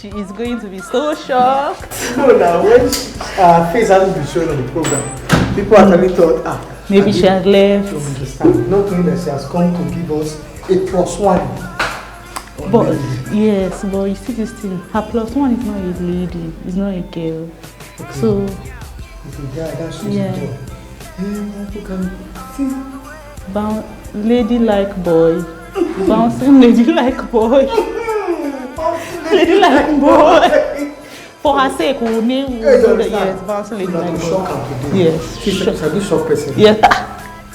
She is going to be so shocked. No, now when face hasn't been shown on the program, people actually thought, maybe she had left. You understand? Not knowing that she has come to give us a +1. But yes, but you see this thing, her +1 is not a lady, it's not a girl. Okay. So it's a guy, that's yeah. You can see. Ladylike boy. Bouncing ladylike boy. Ladylike boy. For her sake, we will name yes, bouncing ladylike boy. Yes. She's a good short person. Yes.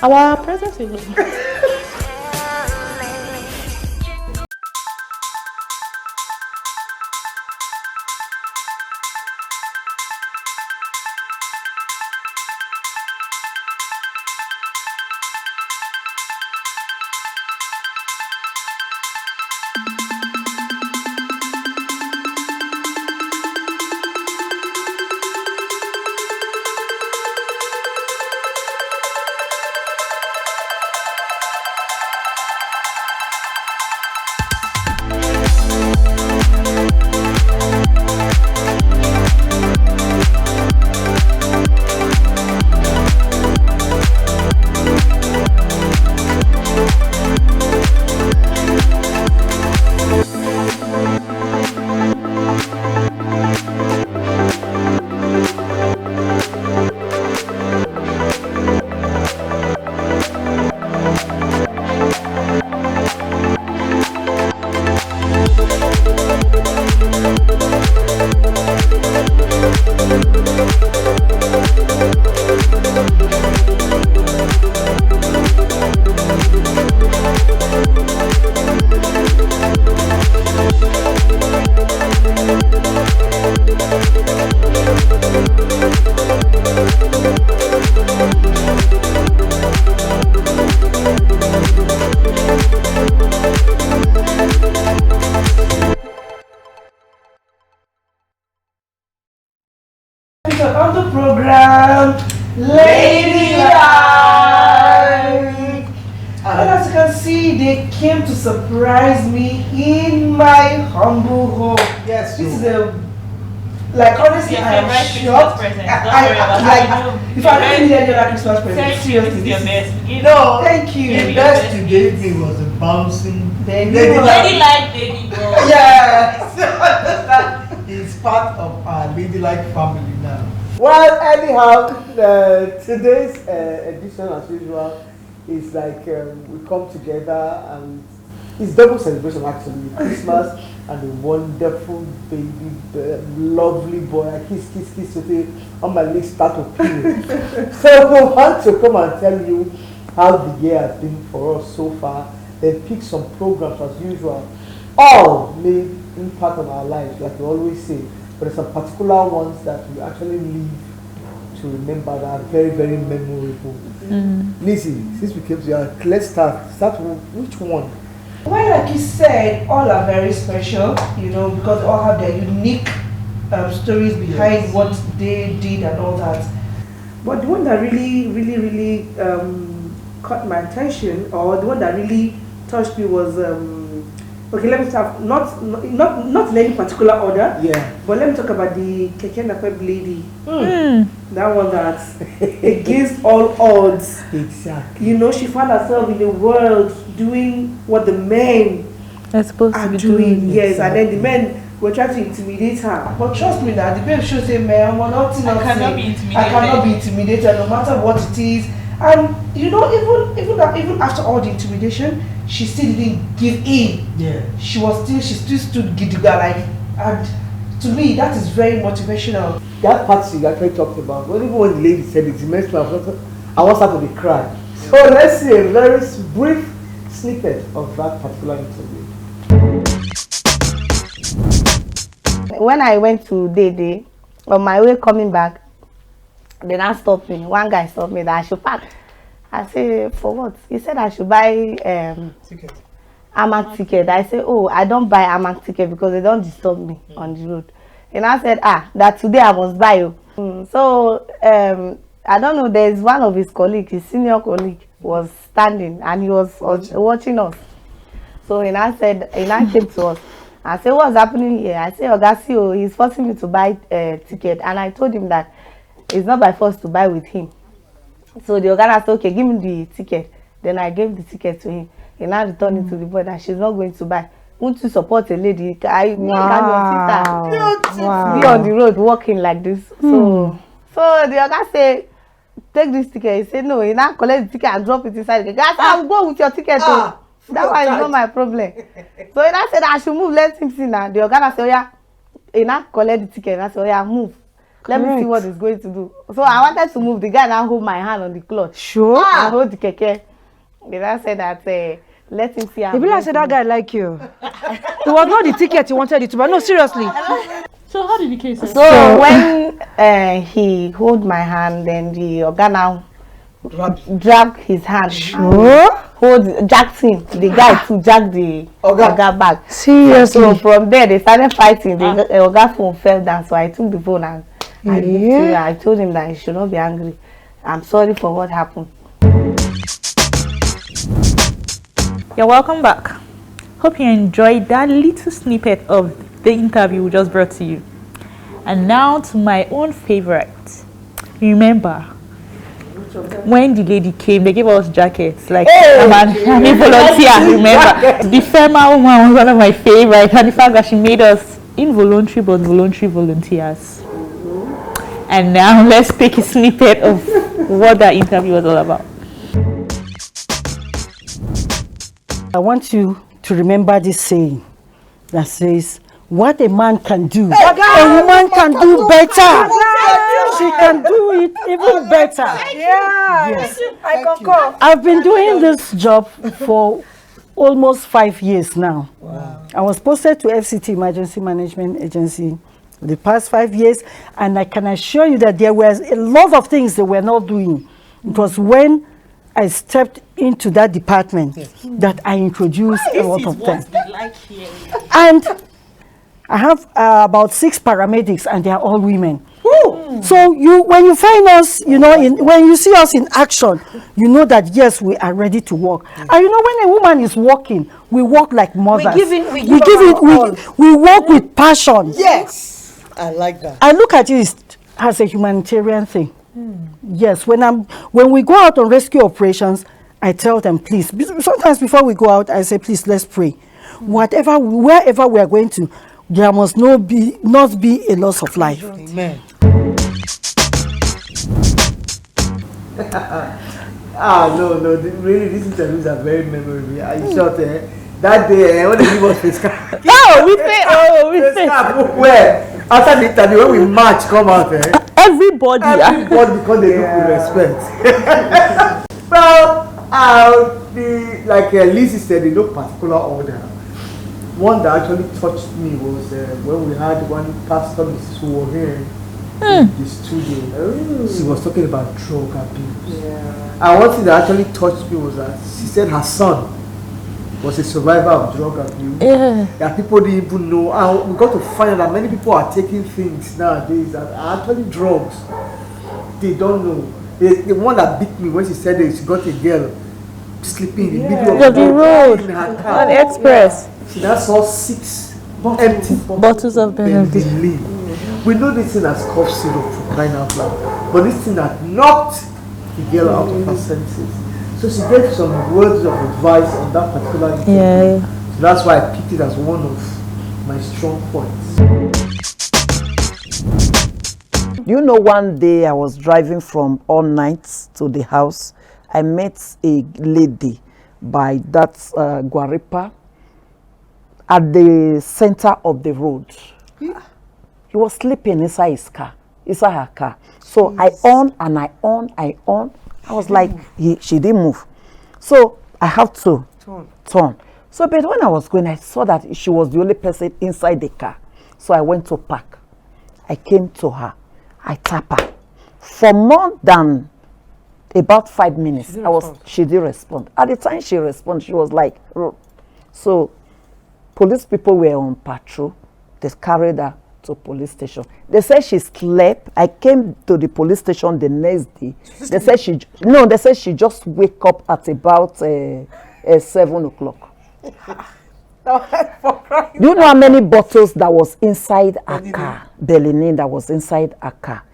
Our presence is on the program, Ladylike. And as you can see, they came to surprise me in my humble home. Yes, this is a honestly, I am shocked. If I don't need any other Christmas present, seriously, you know, thank you. The best you gave me was a bouncing ladylike baby girl. Yes. It's part of our ladylike family now. Well, anyhow, today's edition, as usual, is we come together and it's double celebration actually. Christmas and a wonderful baby, lovely boy. I kiss today on my list start to peel. So we want to come and tell you how the year has been for us so far. Then pick some programs as usual. All made impact on our lives, like we always say. But there's some particular ones that we actually live to remember that are very, very memorable. Lizzie, since we came to you, let's start with which one? Well, like you said, all are very special, because they all have their unique stories behind what they did and all that. But the one that really caught my attention, or the one that really touched me was okay, let me start, not in any particular order, but let me talk about the Keke Napep lady. That one that's against all odds. Exactly. She found herself in the world doing what the men are supposed to be doing. Yes, exactly. And then the men were trying to intimidate her. But trust me now, the babe should say, man, I cannot be intimidated no matter what it is. And even after all the intimidation, she still didn't give in. Yeah. She still stood gidiga and to me that is very motivational. That part she actually talked about. Even when the lady said it, I was out of the cry. So let's see a very brief snippet of that particular interview. When I went to Dede, on my way coming back, they now stopped me. One guy stopped me that I should park. I say, for what? He said I should buy ticket. Amak ticket. I say, oh, I don't buy Amak ticket because they don't disturb me on the road. And I said, that today I must buy you. So I don't know, there's one of his colleagues, his senior colleague was standing and he was watching us. So he now came to us I said, what's happening here? I said, Ogasio, he's forcing me to buy a ticket. And I told him that it's not by force to buy with him. So the Oga said, okay, give me the ticket. Then I gave the ticket to him. He now returned it to the boy that she's not going to buy. Want to support a lady? Me and your sister be on the road walking like this. So the Oga said, take this ticket. He said, no, he now collect the ticket and drop it inside the car. I said, I'll go with your ticket. That one is not my problem. So he now said, I should move, let him see now. The Oga said, oh yeah, he now collect the ticket. And I said, oh yeah, move. Let me see what he's going to do. So I wanted to move. The guy now hold my hand on the clutch. Sure. And hold the keke. He now said that, let him see how. Maybe I said that guy like you. It was not the ticket you wanted it to buy. No, seriously. So how did the case end? So when he hold my hand, then the Oga now drag his hand. Sure. Jacked him. The guy to jack the Oga back. Seriously. So from there they started fighting. The Oga phone fell down. So I took the phone and I told him that he should not be angry. I'm sorry for what happened. You're welcome back. Hope you enjoyed that little snippet of the interview we just brought to you. And now to my own favorite. Remember, when the lady came, they gave us jackets. Like, I'm a volunteer, remember. The FEMA woman was one of my favorites. And the fact that she made us involuntary but voluntary volunteers. And now let's take a snippet of what that interview was all about. I want you to remember this saying that says, what a man can do, a woman can do better. She can do it even better. Yes. I concur. I've been doing this job for almost 5 years now. Wow. I was posted to FCT Emergency Management Agency the past 5 years, and I can assure you that there were a lot of things they were not doing. It was when I stepped into that department that I introduced a lot of them. And I have about 6 paramedics, and they are all women. So when you find us, when you see us in action, you know that yes, we are ready to work. And when a woman is working, we work like mothers. We work with passion. Yes, I like that. I look at it as a humanitarian thing. Yes, when we go out on rescue operations, I tell them, please. Sometimes before we go out, I say, please, let's pray. Wherever we are going to, there must not be a loss of life. Amen. No, really, these interviews are very memorable. I shot that day when they give us face cap. we say. Where after the interview when we march come out everybody because they look with respect. Well, like Lizzie said, in no particular order. One that actually touched me was when we had one pastor, Mrs. who was here in the studio. She was talking about drug abuse. And one thing that actually touched me was that she said her son was a survivor of drug abuse. That people didn't even know. And we got to find out that many people are taking things nowadays that are actually drugs. They don't know. The one that beat me when she said that she got a girl sleeping in the middle of the road in her car. on the express. She now saw 6 empty bottles of Benedict. We know this thing as cough syrup for crying out loud, but this thing that knocked the girl out of her senses. So she gave some words of advice on that particular interview. So that's why I picked it as one of my strong points. You know, one day I was driving from all nights to the house. I met a lady by that Guaripa at the center of the road. He was sleeping inside her car. So I on. I was like, she didn't move. So I have to turn. So, but when I was going, I saw that she was the only person inside the car. So I went to park. I came to her. I tapped her. For more than about 5 minutes, she didn't respond. At the time she responded, she was like, so police people were on patrol. They carried her to police station. They said she slept. I came to the police station the next day. They said she just wake up at about 7 o'clock. Do you know how many bottles that was inside her car? Belinin that was inside her car.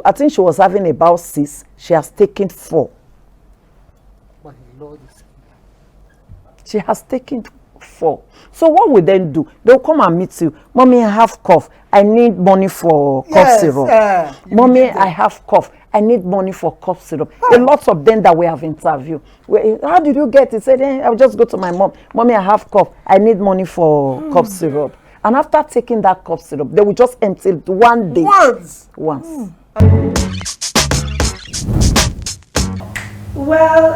I think she was having about 6. She has taken 4. My Lord is... She has taken 4. So what we then do? They'll come and meet you. Mommy, I have cough. I need money for cough syrup. Mommy, I have cough. I need money for cough syrup. A lot of them that we have interviewed. How did you get it? Said, I'll just go to my mom. Mommy, I have cough. I need money for cough syrup. And after taking that cough syrup, they will just empty it one day. Once. Well,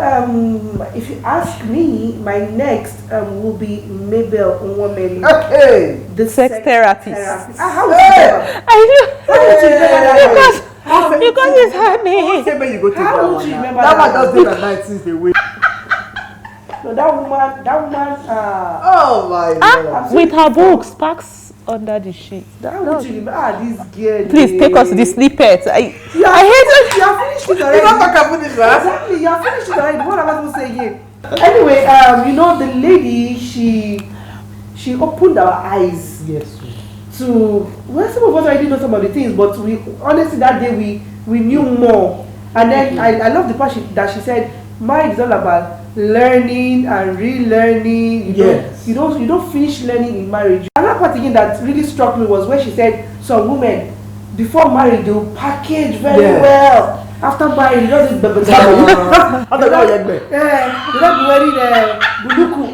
if you ask me, my next will be Mabel Nwomeli. Okay. The sex therapist. How would you remember? I do. Because it's honey. Say, you go take that How would one you now. remember That man that? just did at night since they wait. No, that woman, Oh my Lord. With her books, packs under the sheet. how would you remember? This girl. Please take us to the snippet. I hate it. You have finished it You already. don't talk about this, right? Exactly, you have finished it already. What am I supposed to say again? Anyway, you know, the lady, she opened our eyes Yes. to, well, some of us already know some of the things, but we honestly that day we knew more. And then I love the part that she said, marriage is all about learning and relearning. Yes. You don't finish learning in marriage. Another part again that really struck me was when she said some women before marriage they will package very well. After marriage, you know this baby. How do you get You don't be wearing buluku.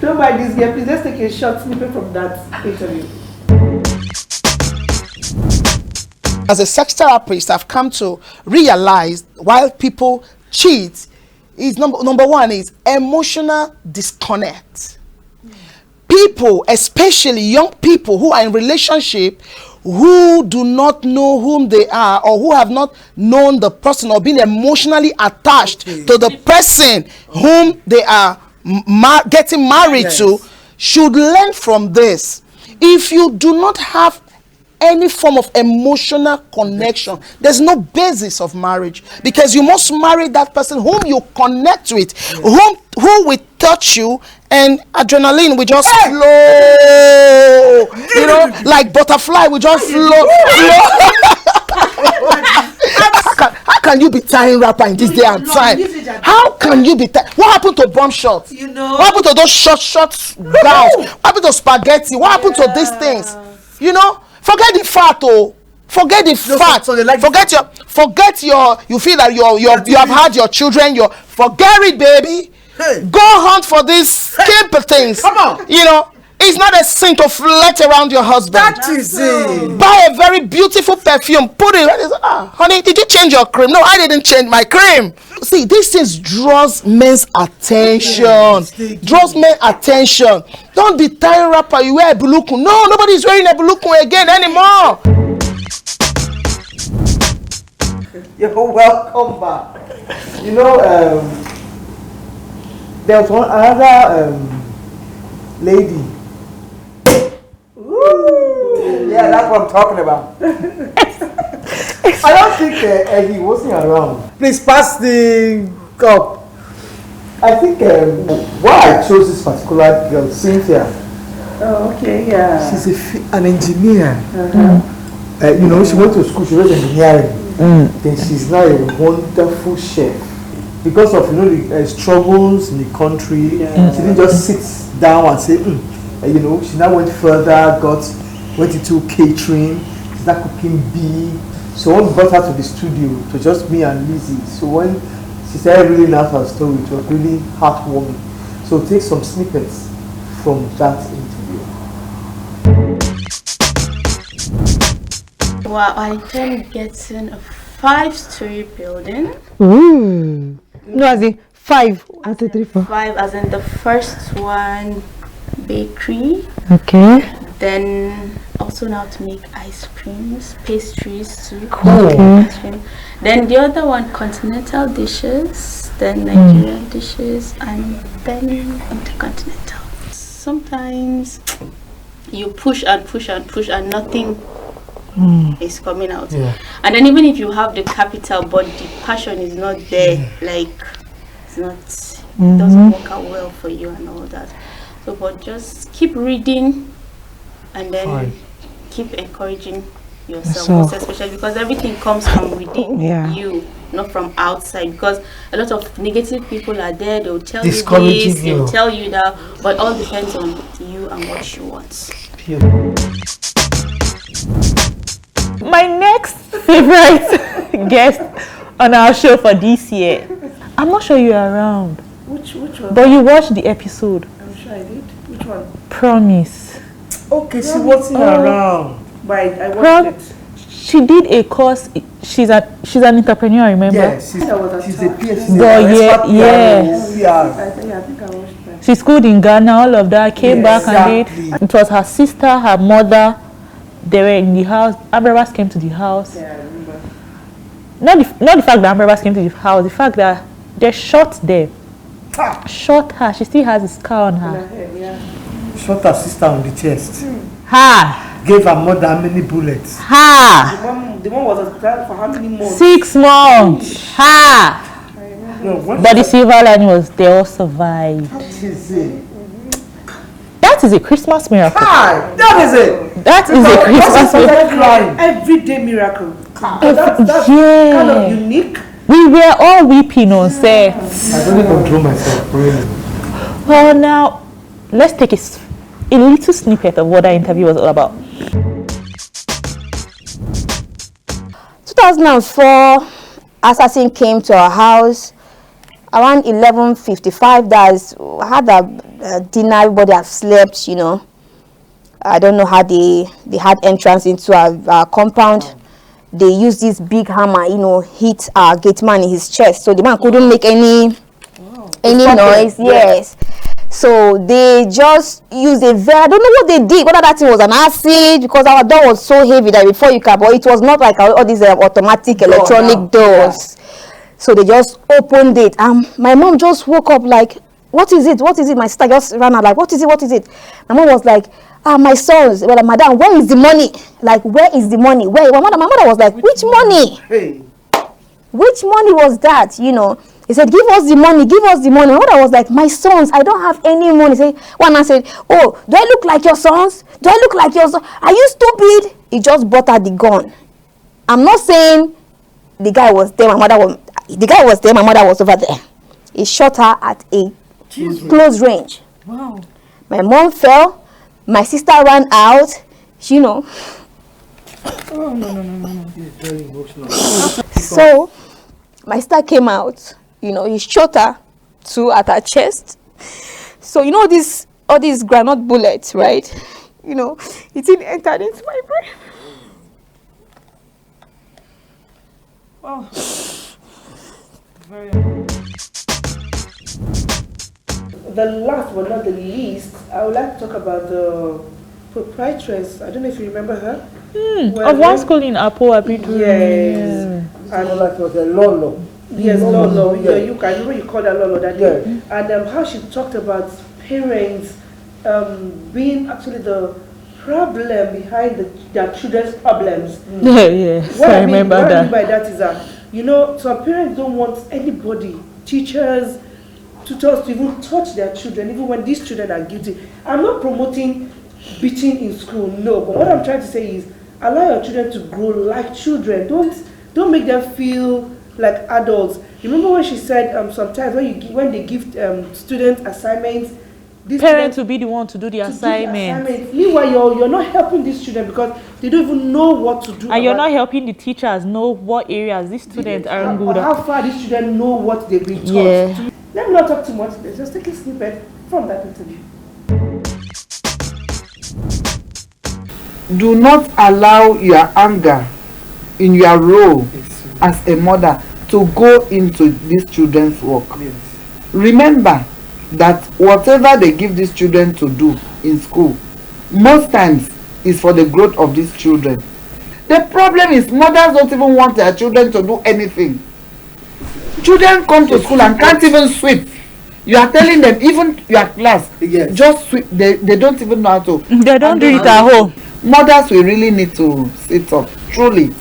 Don't mind this girl. Please let's take a short snippet from that interview. As a sex therapist, I've come to realize while people cheat, is number one is emotional disconnect. People, especially young people who are in relationship, who do not know whom they are or who have not known the person or been emotionally attached to the person whom they are getting married to, should learn from this. If you do not have any form of emotional connection, there's no basis of marriage, because you must marry that person whom you connect with, who will touch you, and adrenaline will just flow, you know, like butterfly will just flow. How can you be tying rapper in this day and time? How can you be what happened to bomb shots? You know, What happened to those shots gowns? What happened to spaghetti? What happened to these things? You know, forget the fat, forget the fat. So they like forget your. You feel that you have had your children. Forget it, baby. Hey. Go hunt for these simple things. Come on. You know, it's not a sin to flirt around your husband. That is it. Buy a very beautiful perfume, put it. Honey, did you change your cream? No, I didn't change my cream. See, these things draws men's attention. Draws men attention. Don't be tying rapper. You wear a buluku. No, nobody's wearing a buluku again anymore. You're welcome back. You know, there was another lady. Ooh, yeah, that's what I'm talking about. I don't think he wasn't around. Please pass the cup. I think why I chose this particular girl, Cynthia. oh, okay, yeah. She's an engineer. You know, she went to school, she read engineering. Then she's now a wonderful chef. Because of, you know, the struggles in the country, she didn't just sit down and say, you know, she now went further, went into catering, she's now cooking bee. So when we brought her to the studio, it was just me and Lizzie. So when she started reading out her story, it was really heartwarming. So take some snippets from that interview. Well, I intend getting a 5-story building. No, as in 5. I said 3, 4. 5 as in the first one, bakery. Okay. Then also now to make ice creams, pastries too. Cool. Ice cream. Then the other one, continental dishes, then Nigerian dishes, and then intercontinental. Sometimes you push and push and push and nothing is coming out. And then even if you have the capital but the passion is not there, like it's not it doesn't work out well for you and all that. So, but just keep reading and then keep encouraging yourself, most especially because everything comes from within you, not from outside. Because a lot of negative people are there, they'll tell you this, they'll tell you that, but all depends on you and what you want. My next favorite guest on our show for this year. I'm not sure you're around. Which one? But you watched the episode. I'm sure I did. Which one? Promise. Okay, she wasn't around. But I watched it. She did a course. She's an entrepreneur, remember? Yes, she's a PhD. I think I watched that. She schooled in Ghana, all of that. Came back and did. It was her sister, her mother. They were in the house. Amberbas came to the house. Yeah, I remember. Not the fact that Amberbas came to the house. The fact that they shot them. Shot her. She still has a scar on her. Shot her sister on the chest. Ha! Gave her mother how many bullets? Ha! The one was hospitalized for how many months? 6 months. Ha! No, But the silver line was they all survived. That is a Christmas miracle. That is it. That is a Christmas miracle. Everyday miracle. That's kind of unique. We were all weeping on set. I don't control myself, really. Well, now let's take a little snippet of what that interview was all about. 2004, assassin came to our house around 11:55. I had a dinner, everybody had slept, you know. I don't know how they had entrance into our compound. They used this big hammer, you know, hit our gate man in his chest, so the man couldn't make any noise. Yes. So they just used I don't know what they did, whether that thing was an acid, because our door was so heavy that before you can, but it was not like all these automatic electronic doors. So they just opened it. My mom just woke up like, what is it? What is it? My sister just ran out like, what is it? What is it? My mom was like, my sons. Well, madam, where is the money? Like, where is the money? Where? My mother was like, which money? Hey. Which money was that? You know, he said, give us the money, give us the money. My mother was like, my sons, I don't have any money. One man said, oh, do I look like your sons? Do I look like your sons? Are you stupid? He just brought out the gun. I'm not saying the guy was there, my mother was over there. He shot her at a close range. Wow. My mom fell. My sister ran out, you know. Oh, no. It's very emotional. So, my sister came out, you know, he shot her too at her chest. So, you know, all these granite bullets, right? You know, it didn't enter into my brain. Wow. Very. The last but not the least, I would like to talk about the proprietress. I don't know if you remember her. Of one school in Apo Abidu. Yes. And like it was a Lolo. Yes, Lolo. Yeah. You remember you called her Lolo that day. And how she talked about parents being actually the problem behind their children's problems. Yes, I remember what that. I mean by that is that, you know, some parents don't want anybody, teachers, tutors to even touch their children, even when these children are guilty. I'm not promoting beating in school, no, but what I'm trying to say is allow your children to grow like children. Don't make them feel like adults. Remember when she said sometimes when they give students assignments, these Parents will be the one to do the assignment. Meanwhile, you're not helping these children because they don't even know what to do. And you're not helping the teachers know what areas these students are good at. How far these children know what they've been taught. Yeah. Let me not talk too much. Let's just take a snippet from that interview. Do not allow your anger in your role as a mother to go into these children's work. Yes. Remember that whatever they give these children to do in school, most times is for the growth of these children. The problem is mothers don't even want their children to do anything. Children come to school and can't even sweep. You are telling them, even your class, just sweep. They don't even know how to. They don't do it at home. Mothers, we really need to sit up. Truly,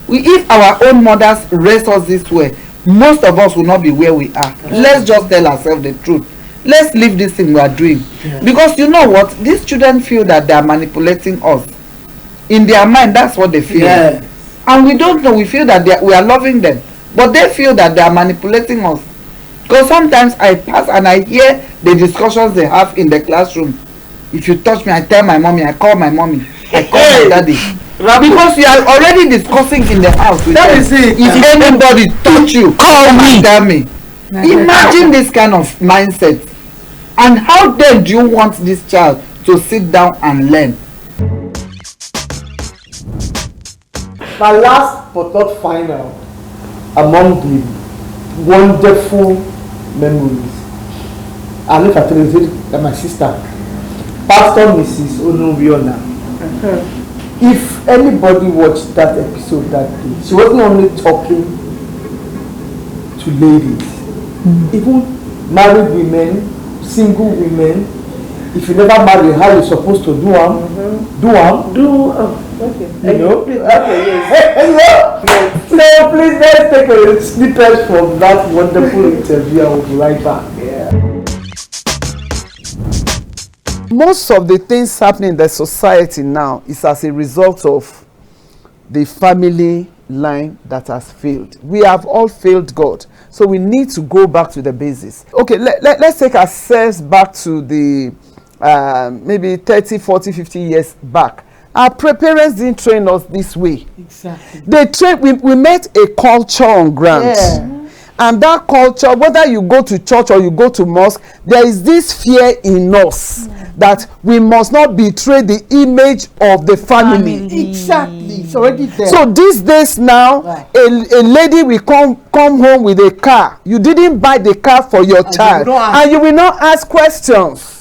if our own mothers raise us this way, most of us will not be where we are. Let's just tell ourselves the truth. Let's leave this thing we are doing. Because you know what? These children feel that they are manipulating us. In their mind, that's what they feel. And we don't know. We feel that we are loving them. But they feel that they are manipulating us. Because sometimes I pass and I hear the discussions they have in the classroom. If you touch me, I tell my mommy, I call my mommy, I call my daddy. Because you are already discussing in the house with them. If anybody touch you, call me, tell me. Imagine this kind of mindset. And how then do you want this child to sit down and learn? My last but not final among the wonderful memories. And if I tell you that my sister, Pastor Mrs. Onubiona, if anybody watched that episode that day, she wasn't only talking to ladies, even married women, single women. If you never marry, how you supposed to do them? Okay. You know? So please let's take a snippet from that wonderful interview. I will be right back. Most of the things happening in the society now is as a result of the family line that has failed. We have all failed God. So we need to go back to the basis. Okay, let's take ourselves back to the maybe 30, 40, 50 years back. Our parents didn't train us this way. Exactly. They train. We met a culture on ground. Yeah. And that culture, whether you go to church or you go to mosque, there is this fear in us that we must not betray the image of the family. Exactly. It's already there. So these days now, a lady will come home with a car. You didn't buy the car for your child. And you will not ask questions.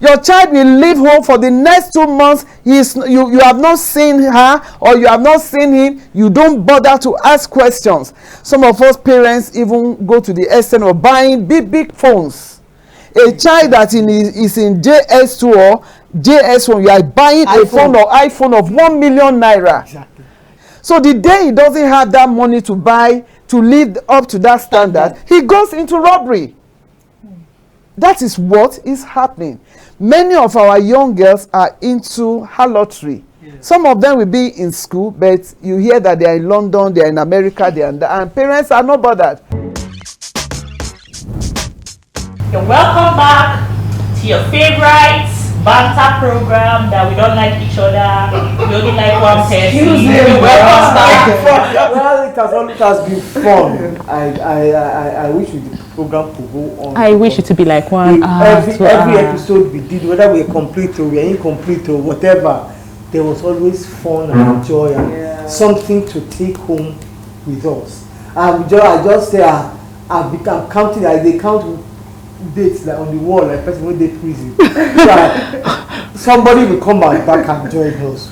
Your child will leave home for the next 2 months. You have not seen her or you have not seen him. You don't bother to ask questions. Some of us parents even go to the extent of buying big phones. A child that is in JS2 or JS1, you are buying a phone or iPhone of 1 million naira. Exactly. So the day he doesn't have that money to buy, to live up to that standard, he goes into robbery. That is what is happening. Many of our young girls are into harlotry. Yes. Some of them will be in school, but you hear that they are in London, they are in America, they are and parents are not bothered. You're welcome back to your favorite banter program that we don't like each other. We only like one person. You're welcome back. Well, it has been fun. I wish the program could go on. I wish it to be like one every episode we did, whether we are complete or we are incomplete or whatever, there was always fun and joy and something to take home with us. I just say I'm counting. They count dates like on the wall, like person when they prison. Somebody will come back and join us.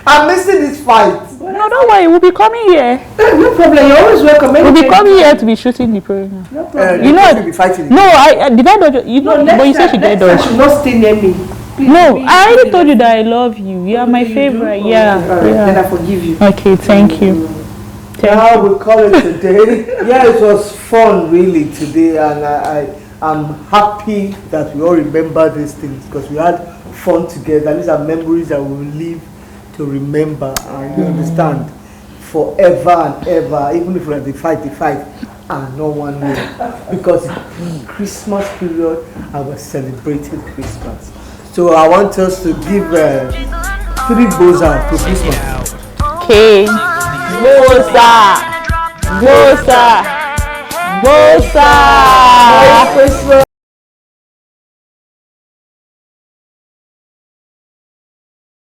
I'm missing this fight. No, don't worry. We'll be coming here. No problem. You're always welcome. We'll be coming here to be shooting the program. No problem. You know, be fighting. No, I did I dodge you? No, but you said she did dodge. You should not stay near me. Please, no, I already told you that I love you. You are my favorite. Yeah. Then I forgive you. Okay, thank you. Now we call it today. Yeah, it was fun really today, and I'm happy that we all remember these things because we had fun together. These are memories that we will live to remember, and you understand, forever and ever. Even if we have the fight, and no one will, because in Christmas period, I was celebrating Christmas. So I want us to give 3 boza to Christmas. Okay. Boza. Merry Christmas.